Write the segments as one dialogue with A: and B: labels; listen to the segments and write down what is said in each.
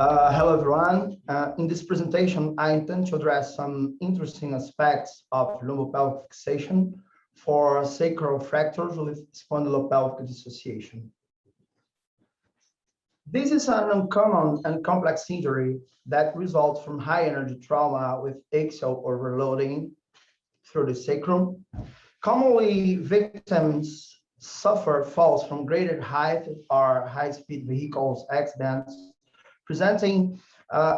A: Hello, everyone. In this presentation, I intend to address some interesting aspects of lumbopelvic fixation for sacral fractures with spondylopelvic dissociation. This is an uncommon and complex injury that results from high-energy trauma with axial overloading through the sacrum. Commonly, victims suffer falls from greater height or high-speed vehicles accidents, presenting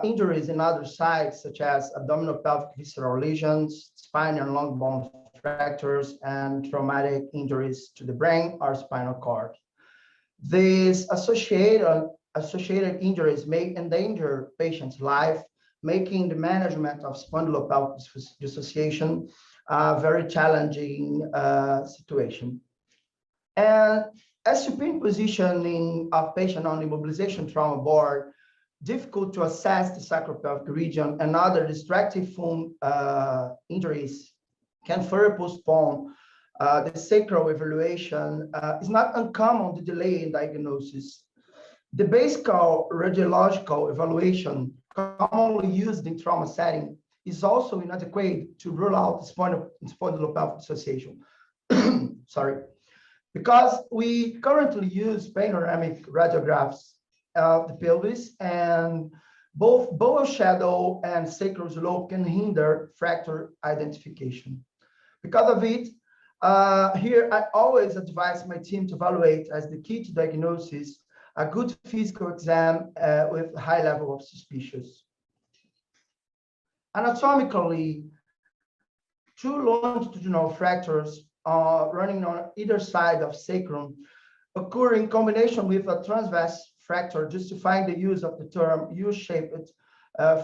A: injuries in other sites such as abdominal pelvic visceral lesions, spine and lung bone fractures, and traumatic injuries to the brain or spinal cord. These associated injuries may endanger patients' life, making the management of spondylopelvic dissociation a very challenging situation. And as supine positioning of patient on immobilization trauma board, difficult to assess the sacropelvic region and other distractive form injuries can further postpone the sacral evaluation. Is not uncommon the delay in diagnosis. The basic radiological evaluation commonly used in trauma setting is also inadequate to rule out spondylopelvic dissociation. Sorry, because we currently use panoramic radiographs of the pelvis, and both bow shadow and sacral slope can hinder fracture identification. Because of it, here I always advise my team to evaluate as the key to diagnosis a good physical exam with a high level of suspicious. Anatomically, two longitudinal fractures running on either side of sacrum occur in combination with a transverse fracture, justifying the use of the term U-shaped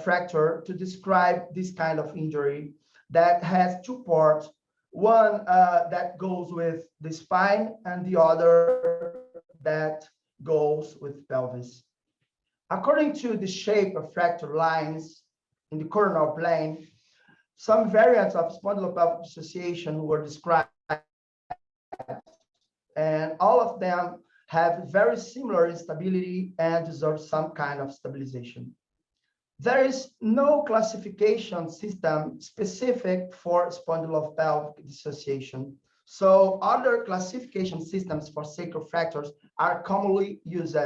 A: fracture to describe this kind of injury that has two parts, one that goes with the spine and the other that goes with pelvis. According to the shape of fracture lines in the coronal plane, some variants of spondylopelvic dissociation were described, and all of them have very similar instability and deserve some kind of stabilization. There is no classification system specific for spondylopelvic dissociation, so other classification systems for sacral fractures are commonly used,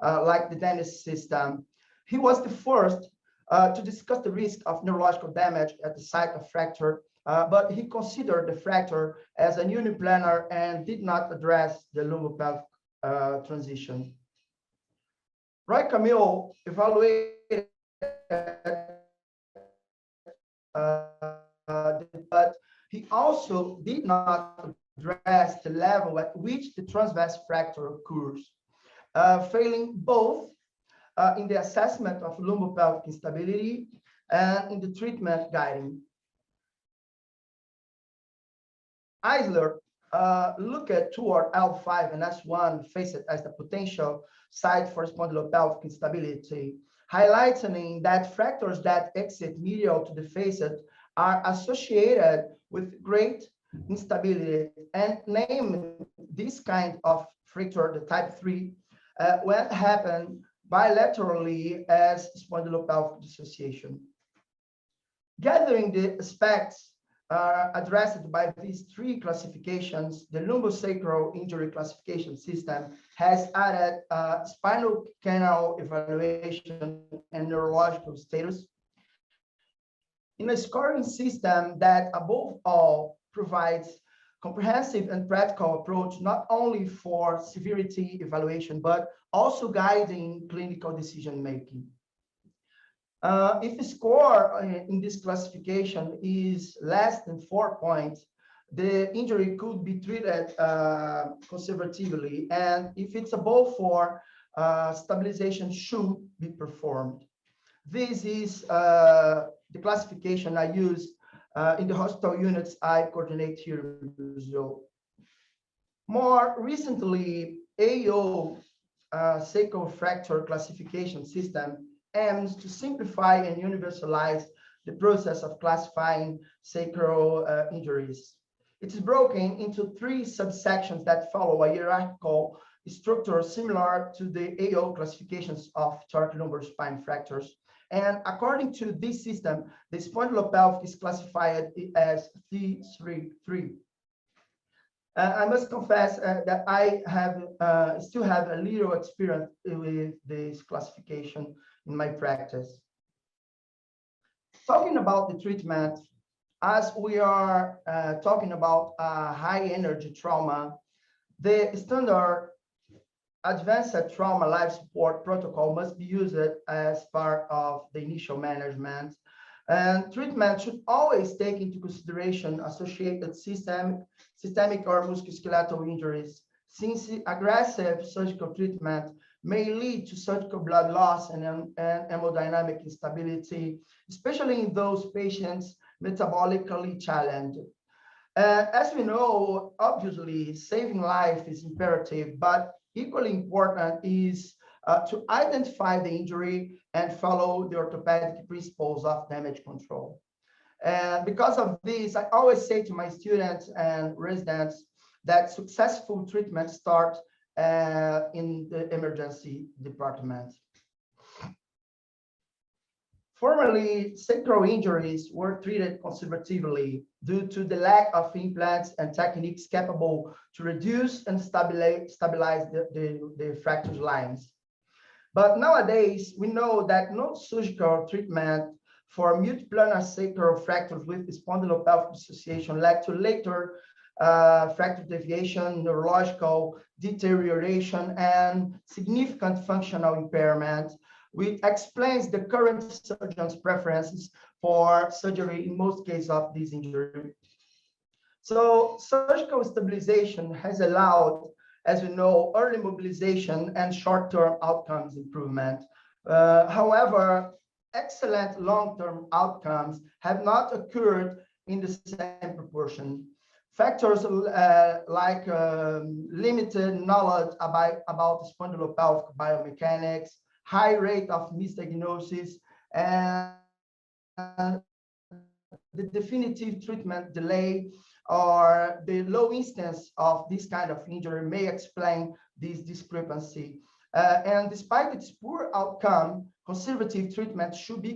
A: like the Dennis system. He was the first to discuss the risk of neurological damage at the site of fracture, but he considered the fracture as a uniplanar and did not address the lumbopelvic transition. Roy Camille evaluated but he also did not address the level at which the transverse fracture occurs, failing both in the assessment of lumbopelvic instability and in the treatment guiding. Eisler looked toward L5 and S1 faced as the potential site for spondylopelvic instability, highlighting that fractures that exit medial to the facet are associated with great instability, and named this kind of fracture, the type 3, when happen bilaterally as spondylopelvic dissociation. Gathering the aspects addressed by these three classifications, the lumbosacral injury classification system has added spinal canal evaluation and neurological status in a scoring system that, above all, provides comprehensive and practical approach not only for severity evaluation, but also guiding clinical decision making. If the score in this classification is less than 4 points, the injury could be treated conservatively, and if it's above 4, stabilization should be performed. This is the classification I use in the hospital units I coordinate here in Brazil. More recently, AO sacral fracture classification system aims to simplify and universalize the process of classifying sacral injuries. It is broken into 3 subsections that follow a hierarchical structure similar to the AO classifications of thoracolumbar spine fractures. And according to this system, the spondylopelvic is classified as C3. I must confess that I have still have a little experience with this classification in my practice. Talking about the treatment, as we are talking about high energy trauma, the standard advanced trauma life support protocol must be used as part of the initial management. And treatment should always take into consideration associated systemic or musculoskeletal injuries, since aggressive surgical treatment may lead to surgical blood loss and hemodynamic instability, especially in those patients metabolically challenged. As we know, obviously, saving life is imperative, but equally important is to identify the injury and follow the orthopedic principles of damage control. And because of this, I always say to my students and residents that successful treatment starts in the emergency department. Formerly, sacral injuries were treated conservatively due to the lack of implants and techniques capable to reduce and stabilize the fracture lines. But nowadays, we know that non-surgical treatment for multiplanar sacral fractures with spondylopelvic dissociation led to later fracture deviation, neurological deterioration, and significant functional impairment, which explains the current surgeon's preferences for surgery in most cases of this injury. So surgical stabilization has allowed, as we know, early mobilization and short-term outcomes improvement. However, excellent long-term outcomes have not occurred in the same proportion. Factors like limited knowledge about spondylopelvic biomechanics, high rate of misdiagnosis, and the definitive treatment delay or the low instance of this kind of injury may explain this discrepancy. And despite its poor outcome, conservative treatment should be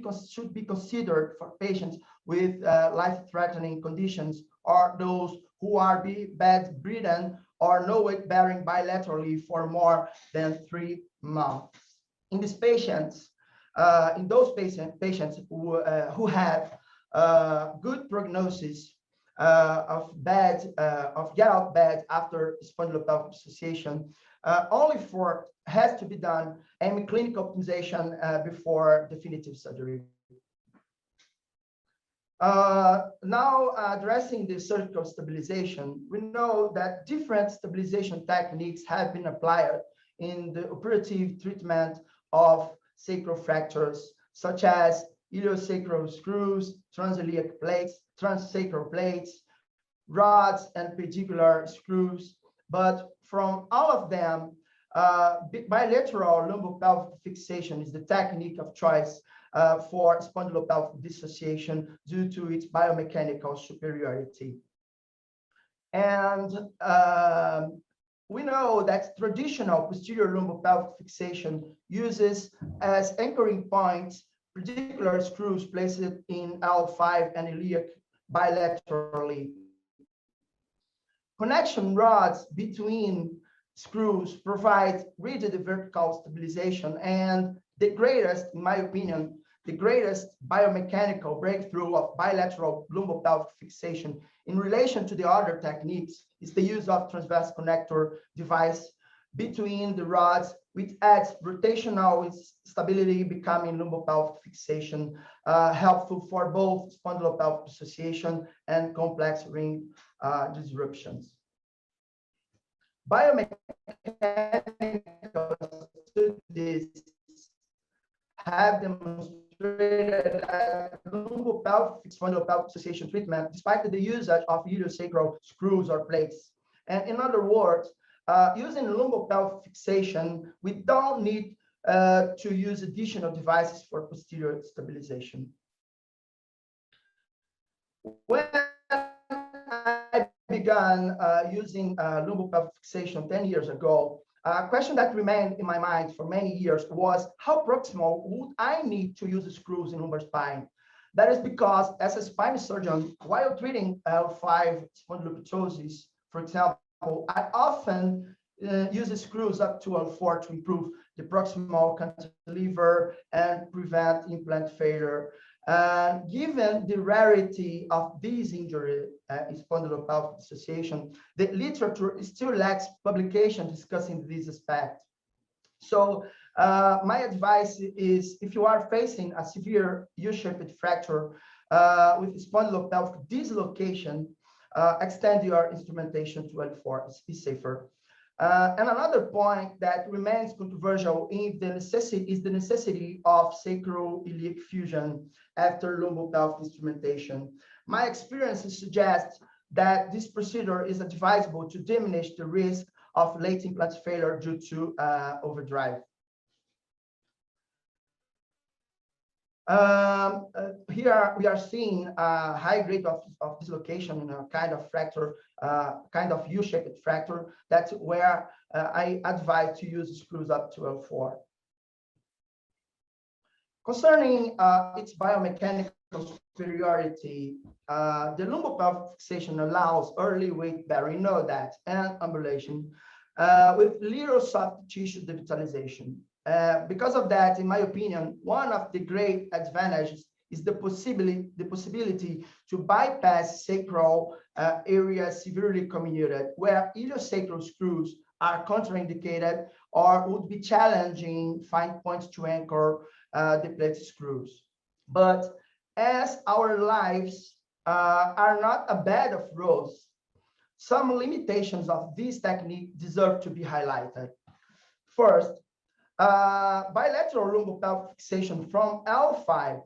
A: considered for patients with life-threatening conditions or those who are bedridden or no weight bearing bilaterally for more than 3 months. In these patients, in those patients who have good prognosis of get out bed after spondylopelvic dissociation, only for has to be done and clinical optimization before definitive surgery. Now addressing the surgical stabilization, we know that different stabilization techniques have been applied in the operative treatment of sacral fractures, such as iliosacral screws, transiliac plates, transsacral plates, rods, and pedicular screws. But from all of them, bilateral lumbopelvic fixation is the technique of choice for spondylopelvic dissociation due to its biomechanical superiority. And we know that traditional posterior lumbopelvic fixation uses as anchoring points particular screws placed in L5 and iliac bilaterally. Connection rods between screws provide rigid vertical stabilization, and the greatest, in my opinion, the greatest biomechanical breakthrough of bilateral lumbopelvic fixation in relation to the other techniques is the use of transverse connector device between the rods, which adds rotational stability, becoming lumbopelvic fixation, helpful for both spondylopelvic dissociation and complex ring disruptions. Biomechanical studies have demonstrated that lumbopelvic spondylopelvic dissociation treatment, despite the usage of iliosacral screws or plates. And in other words, using lumbopelvic fixation, we don't need to use additional devices for posterior stabilization. When I began using lumbopelvic fixation 10 years ago, A question that remained in my mind for many years was how proximal would I need to use screws in lumbar spine? That is because as a spine surgeon, while treating L5 spondylopitosis, for example, I often use screws up to L4 to improve the proximal cantilever and prevent implant failure. Given the rarity of this injury in spondylopelvic association, the literature still lacks publication discussing this aspect. So my advice is if you are facing a severe U-shaped fracture with spondylopelvic dislocation, extend your instrumentation to L4, it's safer. And another point that remains controversial is the necessity of sacroiliac fusion after lumbopelvic instrumentation. My experiences suggest that this procedure is advisable to diminish the risk of late implant failure due to overdrive. Here we are seeing a high grade of dislocation in a kind of fracture, kind of U-shaped fracture. That's where I advise to use screws up to L4. Concerning its biomechanical superiority, the lumbopelvic fixation allows early weight bearing, know that, and ambulation with little soft tissue devitalization. Because of that, in my opinion, one of the great advantages is the possibility to bypass sacral areas severely comminuted, where iliosacral screws are contraindicated or would be challenging find points to anchor the plate screws. But as our lives are not a bed of roses, some limitations of this technique deserve to be highlighted. First, bilateral lumbopelvic fixation from L5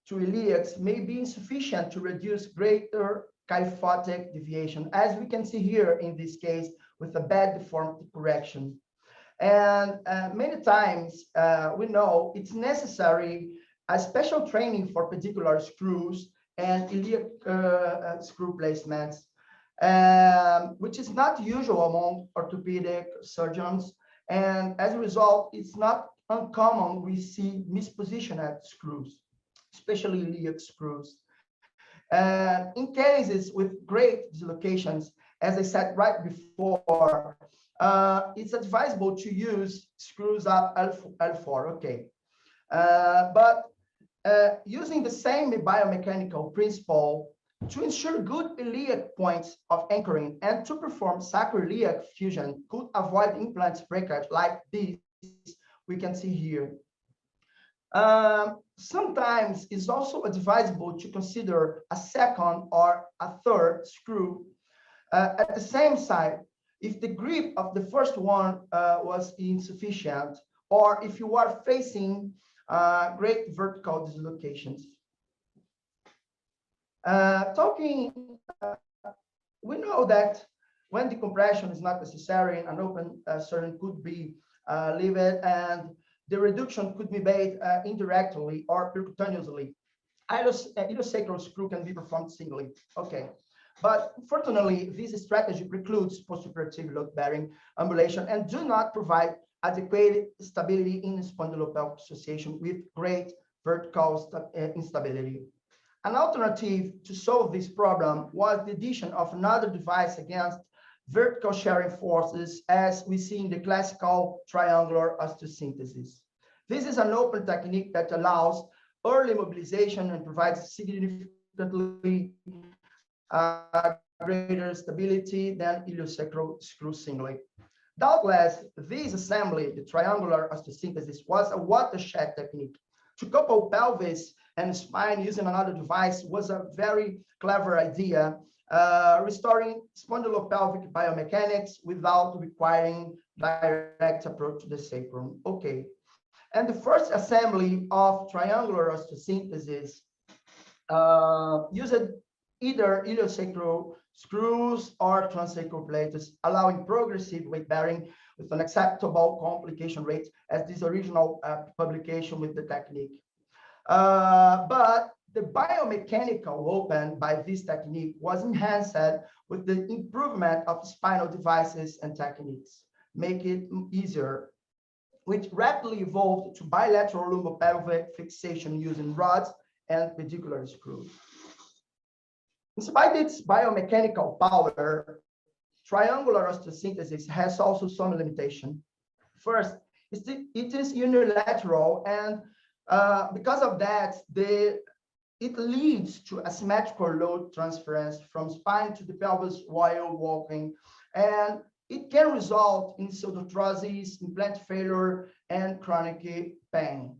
A: to iliacs may be insufficient to reduce greater kyphotic deviation, as we can see here in this case with a bad deformity correction. And many times we know it's necessary a special training for particular screws and iliac screw placements, which is not usual among orthopedic surgeons. And as a result, it's not uncommon we see mispositioned screws, especially iliac screws. And in cases with great dislocations, as I said right before, it's advisable to use screws up L4, okay. But using the same biomechanical principle to ensure good iliac points of anchoring and to perform sacroiliac fusion could avoid implants breakage like this we can see here. Sometimes it's also advisable to consider a second or a third screw at the same side if the grip of the first one was insufficient, or if you are facing great vertical dislocations. We know that when decompression is not necessary, an open surgeon could be leaved, and the reduction could be made indirectly or percutaneously. Iliosacral screw can be performed singly. Okay. But fortunately, this strategy precludes postoperative load-bearing ambulation and do not provide adequate stability in spondylopelvic association with great vertical instability. An alternative to solve this problem was the addition of another device against vertical shearing forces, as we see in the classical triangular osteosynthesis. This is an open technique that allows early mobilization and provides significantly greater stability than iliosacral screw singly. Doubtless, this assembly, the triangular osteosynthesis, was a watershed technique. To couple pelvis and spine using another device was a very clever idea, restoring spondylopelvic biomechanics without requiring direct approach to the sacrum. Okay. And the first assembly of triangular osteosynthesis used either iliosacral screws or transsacral plates, allowing progressive weight bearing with an acceptable complication rate, as this original publication with the technique. But the biomechanical open by this technique was enhanced with the improvement of spinal devices and techniques. make it easier, which rapidly evolved to bilateral lumbopelvic fixation using rods and pedicular screws. Despite its biomechanical power, triangular osteosynthesis has also some limitation. First, it is unilateral, and because of that, it leads to asymmetrical load transference from spine to the pelvis while walking, and it can result in pseudarthrosis, implant failure, and chronic pain.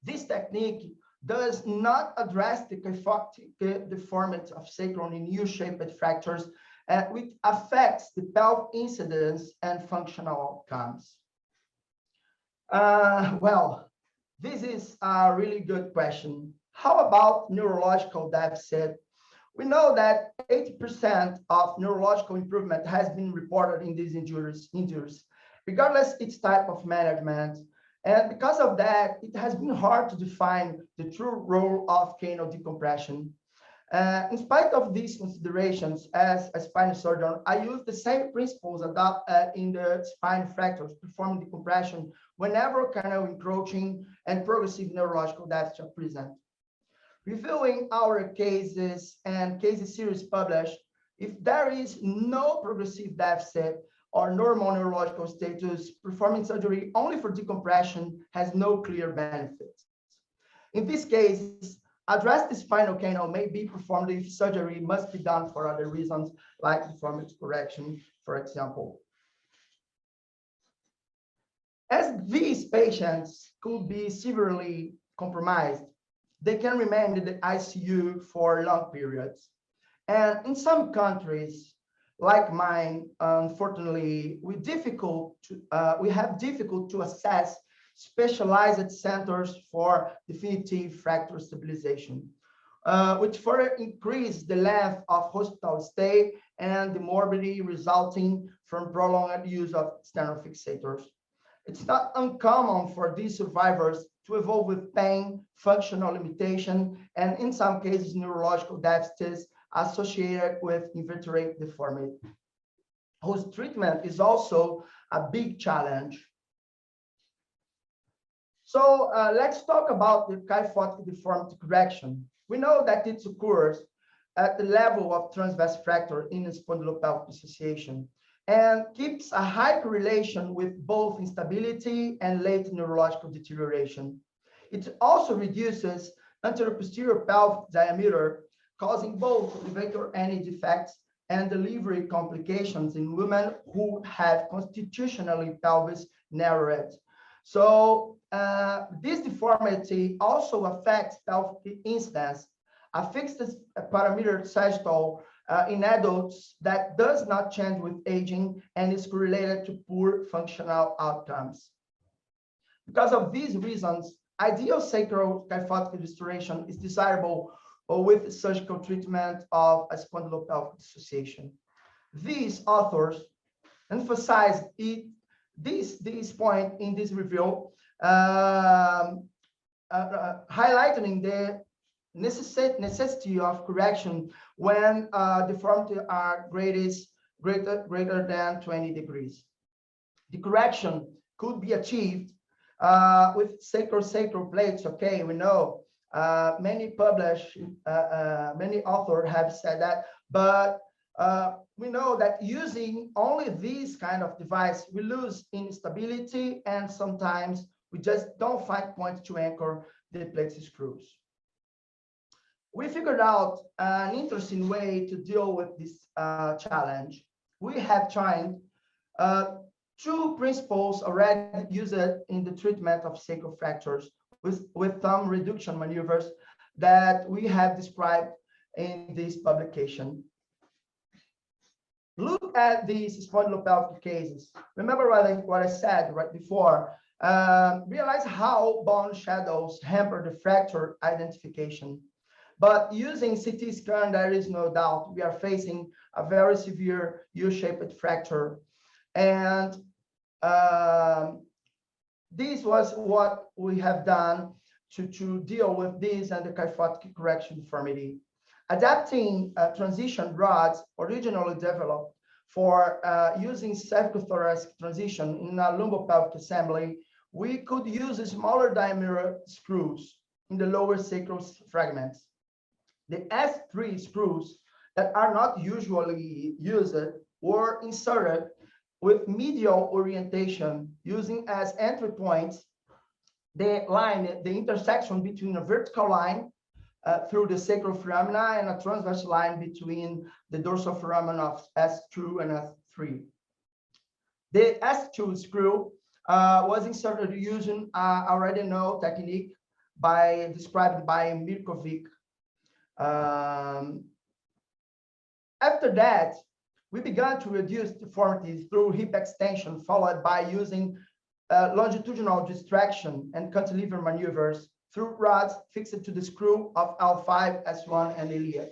A: This technique does not address the kyphotic deformity of sacrum in U-shaped fractures, which affects the pelvic incidence and functional outcomes. Well, this is a really good question. How about neurological deficit? We know that 80% of neurological improvement has been reported in these injuries, regardless its type of management. And because of that, it has been hard to define the true role of canal decompression. In spite of these considerations, as a spine surgeon, I use the same principles adopted in the spine fractures, performing decompression whenever canal encroaching and progressive neurological deficit are present. Reviewing our cases and cases series published, if there is no progressive deficit or normal neurological status, performing surgery only for decompression has no clear benefits. In this case, address the spinal canal may be performed if surgery must be done for other reasons, like deformity correction, for example. As these patients could be severely compromised, they can remain in the ICU for long periods. And in some countries, like mine, unfortunately, we have difficult to access specialized centers for definitive fracture stabilization, which further increase the length of hospital stay and the morbidity resulting from prolonged use of external fixators. It's not uncommon for these survivors to evolve with pain, functional limitation, and in some cases, neurological deficits associated with invertebrate deformity, whose treatment is also a big challenge. So let's talk about the kyphotic deformity correction. We know that it occurs at the level of transverse fracture in spondylopelvic dissociation and keeps a high correlation with both instability and late neurological deterioration. It also reduces anteroposterior pelvic diameter, causing both levator any defects and delivery complications in women who have constitutionally pelvis narrowed. So this deformity also affects pelvic incidence, a fixed parameter sagittal in adults that does not change with aging and is correlated to poor functional outcomes. Because of these reasons, ideal sacral kyphotic restoration is desirable with surgical treatment of a spondylopelvic dissociation. These authors emphasize this point in this review, highlighting the necessity of correction when deformity are greater than 20 degrees. The correction could be achieved with sacral plates. Okay, we know many authors have said that, but we know that using only this kind of device, we lose in stability, and sometimes we just don't find points to anchor the plate screws. We figured out an interesting way to deal with this challenge. We have tried two principles already used in the treatment of sacral fractures with thumb reduction maneuvers that we have described in this publication. Look at these spondylopelvic cases. Remember what I said right before. Realize how bone shadows hamper the fracture identification. But using CT scan, there is no doubt we are facing a very severe U-shaped fracture. And this was what we have done to deal with this and the kyphotic correction deformity. Adapting transition rods originally developed for using cervicothoracic transition in a lumbopelvic assembly, we could use smaller diameter screws in the lower sacral fragments. The S3 screws that are not usually used were inserted with medial orientation, using as entry points the intersection between a vertical line through the sacral foramina and a transverse line between the dorsal foramen of S2 and S3. The S2 screw was inserted using already known technique described by Mirkovic. After that, we began to reduce deformities through hip extension, followed by using longitudinal distraction and cantilever maneuvers through rods fixed to the screw of L5, S1, and iliac.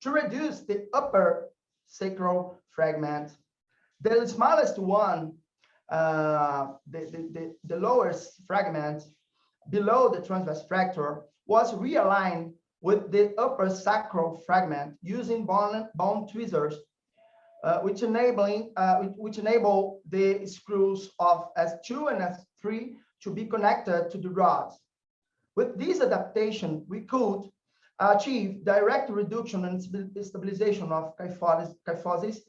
A: To reduce the upper sacral fragment, the smallest one, the lowest fragment below the transverse fracture, was realigned with the upper sacral fragment using bone tweezers, which enable the screws of S2 and S3 to be connected to the rods. With this adaptation, we could achieve direct reduction and stabilization of kyphosis,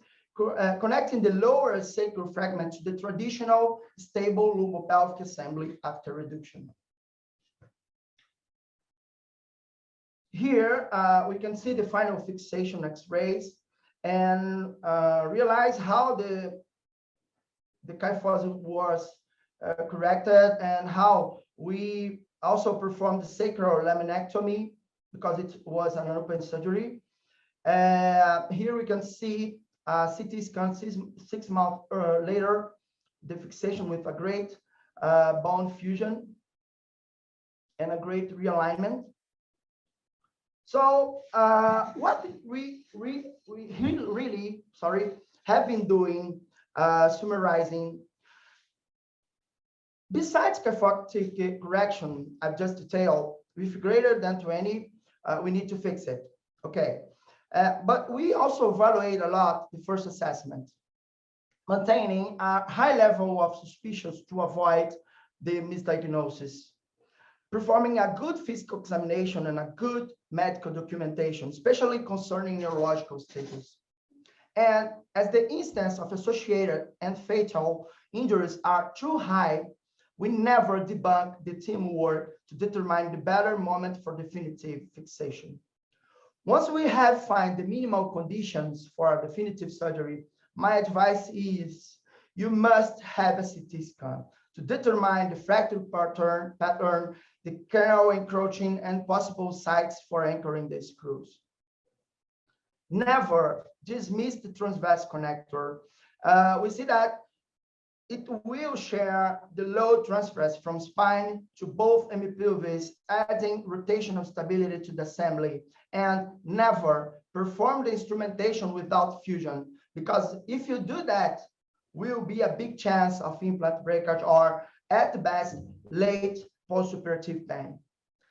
A: connecting the lower sacral fragment to the traditional stable lumbopelvic assembly after reduction. Here, we can see the final fixation X-rays and realize how the kyphosis was corrected, and how we also performed the sacral laminectomy because it was an open surgery. Here we can see CT scan 6 months later, the fixation with a great bone fusion and a great realignment. So what we really have been doing, summarizing, besides kyphotic correction I've just detailed, with greater than 20, we need to fix it. Okay, but we also evaluate a lot the first assessment, maintaining a high level of suspicion to avoid the misdiagnosis, performing a good physical examination and a good medical documentation, especially concerning neurological status. And as the instance of associated and fatal injuries are too high, we never debunk the teamwork to determine the better moment for definitive fixation. Once we have found the minimal conditions for a definitive surgery, my advice is you must have a CT scan to determine the fracture pattern, the canal encroaching, and possible sites for anchoring the screws. Never dismiss the transverse connector. We see that it will share the load transfers from spine to both hemipelvis, adding rotational stability to the assembly, and never perform the instrumentation without fusion, because if you do that, will be a big chance of implant breakage or at best late postoperative pain.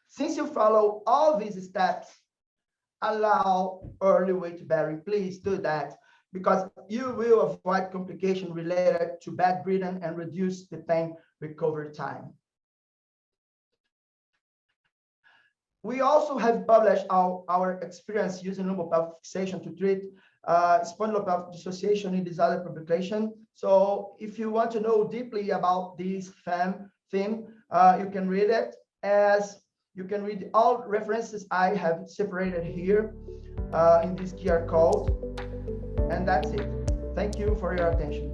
A: Since you follow all these steps, allow early weight bearing, please do that, because you will avoid complications related to bad breathing and reduce the pain recovery time. We also have published our experience using lumbopelvic fixation to treat spondylopelvic dissociation in this other publication. So if you want to know deeply about this theme, you can read it, as you can read all references I have separated here in this QR code. And that's it. Thank you for your attention.